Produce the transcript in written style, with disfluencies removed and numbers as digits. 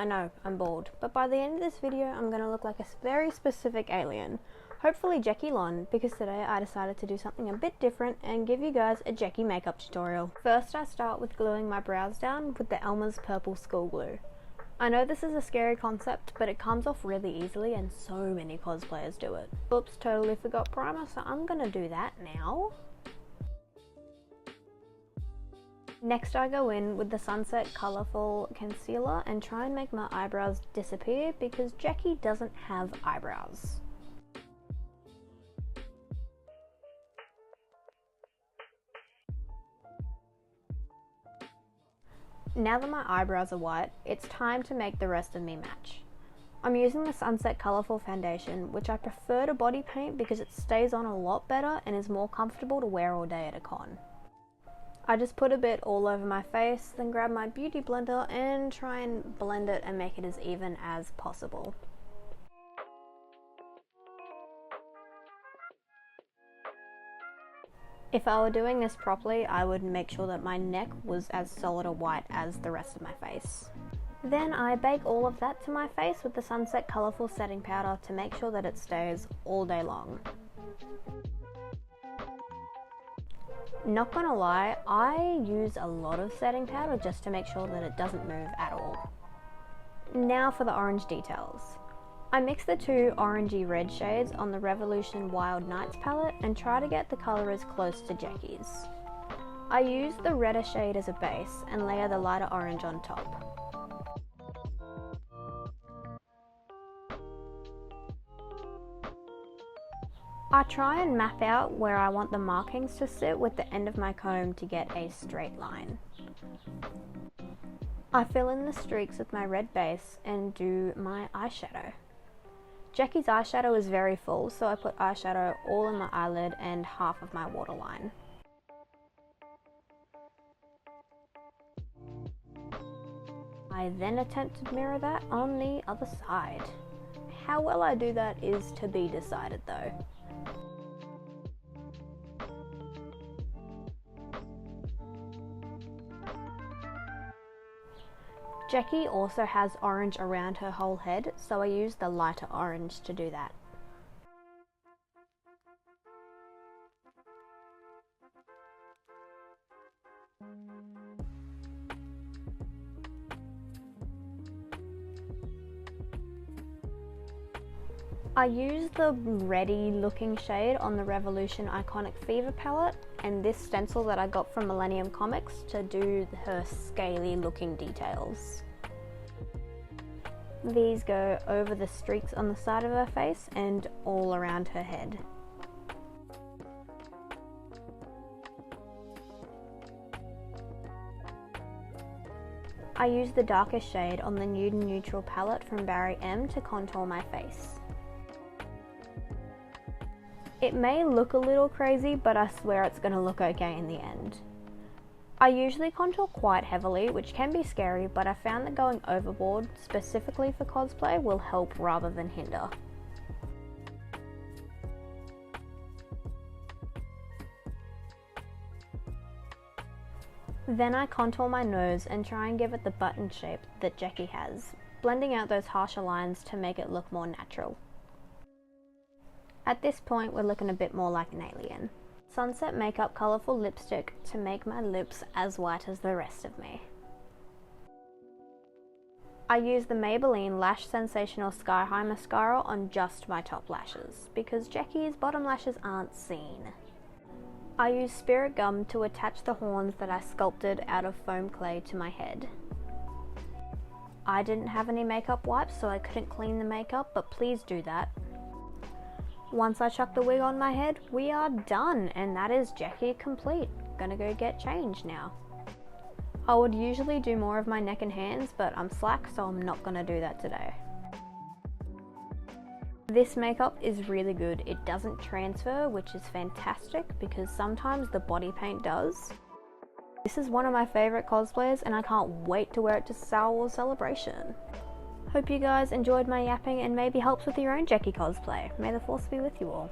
I know, I'm bald, but by the end of this video I'm going to look like a very specific alien. Hopefully Jecki Lon, because today I decided to do something a bit different and give you guys a Jecki makeup tutorial. First I start with gluing my brows down with the Elmer's purple school glue. I know this is a scary concept, but it comes off really easily and so many cosplayers do it. Oops, totally forgot primer, so I'm going to do that now. Next I go in with the Sunset Colourful Concealer and try and make my eyebrows disappear because Jecki doesn't have eyebrows. Now that my eyebrows are white, it's time to make the rest of me match. I'm using the Sunset Colourful Foundation, which I prefer to body paint because it stays on a lot better and is more comfortable to wear all day at a con. I just put a bit all over my face, then grab my beauty blender and try and blend it and make it as even as possible. If I were doing this properly, I would make sure that my neck was as solid a white as the rest of my face. Then I bake all of that to my face with the Sunset Colourful Setting Powder to make sure that it stays all day long. Not gonna lie, I use a lot of setting powder just to make sure that it doesn't move at all. Now for the orange details. I mix the two orangey red shades on the Revolution Wild Nights palette and try to get the colour as close to Jecki's. I use the redder shade as a base and layer the lighter orange on top. I try and map out where I want the markings to sit with the end of my comb to get a straight line. I fill in the streaks with my red base and do my eyeshadow. Jecki's eyeshadow is very full, so I put eyeshadow all in my eyelid and half of my waterline. I then attempt to mirror that on the other side. How well I do that is to be decided though. Jecki also has orange around her whole head, so I use the lighter orange to do that. I use the reddy looking shade on the Revolution Iconic Fever palette and this stencil that I got from Millennium Comics to do her scaly looking details. These go over the streaks on the side of her face and all around her head. I use the darkest shade on the Nude Neutral palette from Barry M to contour my face. It may look a little crazy, but I swear it's going to look okay in the end. I usually contour quite heavily, which can be scary, but I found that going overboard, specifically for cosplay, will help rather than hinder. Then I contour my nose and try and give it the button shape that Jecki has, blending out those harsher lines to make it look more natural. At this point, we're looking a bit more like an alien. Sunset Makeup Colourful Lipstick to make my lips as white as the rest of me. I use the Maybelline Lash Sensational Sky High Mascara on just my top lashes, because Jecki's bottom lashes aren't seen. I use Spirit Gum to attach the horns that I sculpted out of foam clay to my head. I didn't have any makeup wipes, so I couldn't clean the makeup, but please do that. Once I chuck the wig on my head, we are done, and that is Jecki complete. Gonna go get changed now. I would usually do more of my neck and hands, but I'm slack, so I'm not gonna do that today. This makeup is really good. It doesn't transfer, which is fantastic, because sometimes the body paint does. This is one of my favourite cosplayers, and I can't wait to wear it to Star Wars Celebration. Hope you guys enjoyed my yapping and maybe helps with your own Jecki cosplay. May the force be with you all.